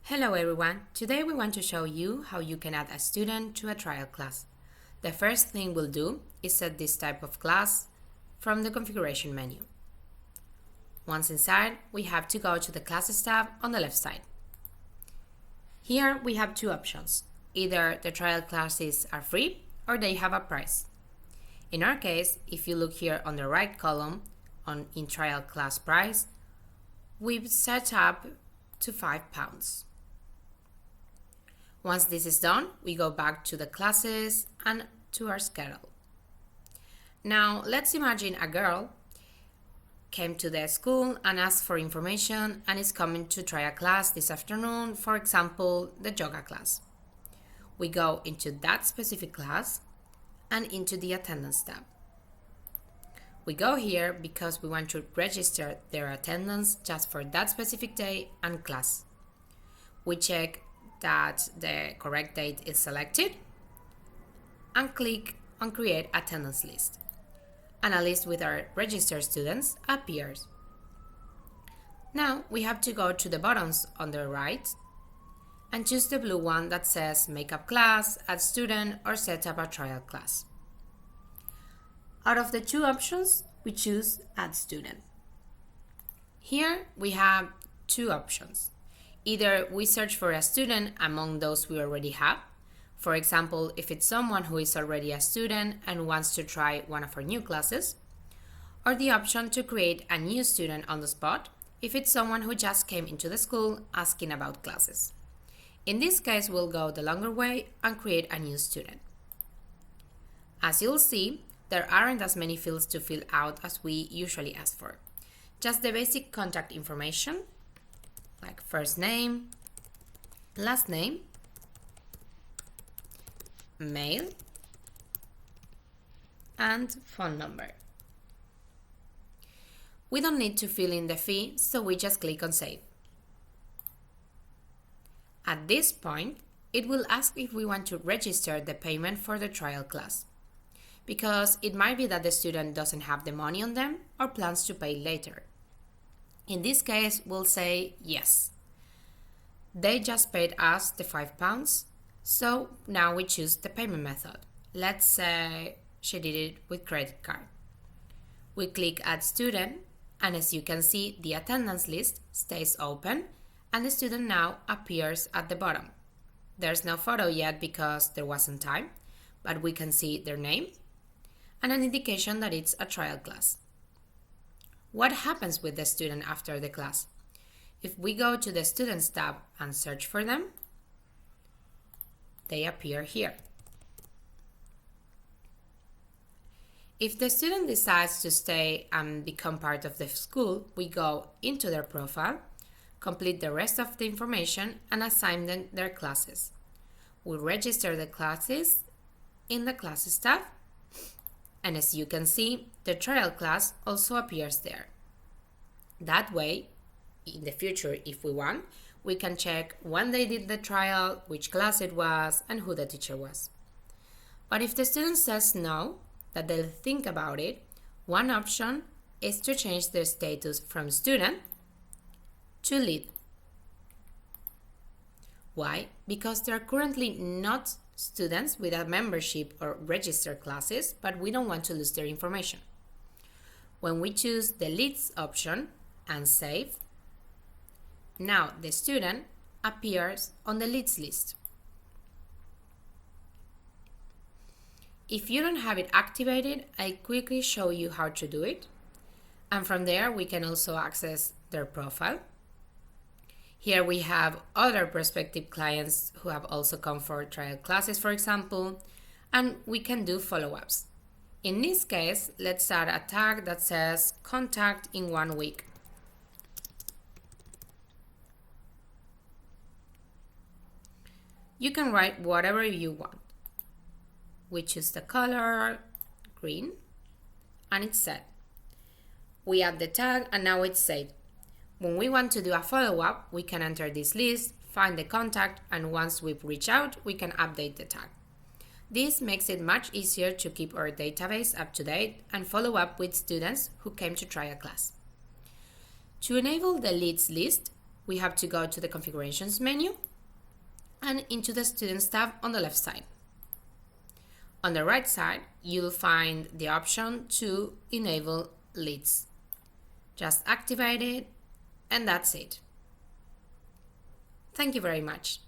Hello everyone, today we want to show you how you can add a student to a trial class. The first thing we'll do is set this type of class from the configuration menu. Once inside, we have to go to the Classes tab on the left side. Here we have two options. Either the trial classes are free or they have a price. In our case, if you look here on the right column in trial class price, we've set up to £5. Once this is done, we go back to the classes and to our schedule. Now, let's imagine a girl came to the school and asked for information and is coming to try a class this afternoon, for example, the yoga class. We go into that specific class and into the attendance tab. We go here because we want to register their attendance just for that specific day and class. We check that the correct date is selected and click on Create Attendance List. And a list with our registered students appears. Now we have to go to the buttons on the right and choose the blue one that says Makeup Class, Add Student, or Set up a Trial Class. Out of the two options, we choose Add Student. Here we have two options. Either we search for a student among those we already have. For example, if it's someone who is already a student and wants to try one of our new classes, or the option to create a new student on the spot if it's someone who just came into the school asking about classes. In this case, we'll go the longer way and create a new student. As you'll see, there aren't as many fields to fill out as we usually ask for. Just the basic contact information, like first name, last name, mail, and phone number. We don't need to fill in the fee, so we just click on Save. At this point, it will ask if we want to register the payment for the trial class, because it might be that the student doesn't have the money on them or plans to pay later. In this case, we'll say yes. They just paid us the £5, so now we choose the payment method. Let's say she did it with credit card. We click Add Student, and as you can see, the attendance list stays open and the student now appears at the bottom. There's no photo yet because there wasn't time, but we can see their name and an indication that it's a trial class. What happens with the student after the class? If we go to the Students tab and search for them, they appear here. If the student decides to stay and become part of the school, we go into their profile, complete the rest of the information, and assign them their classes. We register the classes in the Classes tab, and as you can see, the trial class also appears there. That way, in the future, if we want, we can check when they did the trial, which class it was, and who the teacher was. But if the student says no, that they'll think about it, one option is to change their status from student to lead. Why? Because they're currently not students with a membership or registered classes, but we don't want to lose their information. When we choose the leads option and save, now the student appears on the leads list. If you don't have it activated, I'll quickly show you how to do it. And from there, we can also access their profile. Here we have other prospective clients who have also come for trial classes, for example, and we can do follow-ups. In this case, let's add a tag that says contact in 1 week. You can write whatever you want. We choose the color green and it's set. We add the tag and now it's saved. When we want to do a follow-up, we can enter this list, find the contact, and once we've reached out, we can update the tag. This makes it much easier to keep our database up to date and follow up with students who came to try a class. To enable the leads list, we have to go to the Configurations menu and into the Students tab on the left side. On the right side, you'll find the option to enable leads. Just activate it, and that's it. Thank you very much.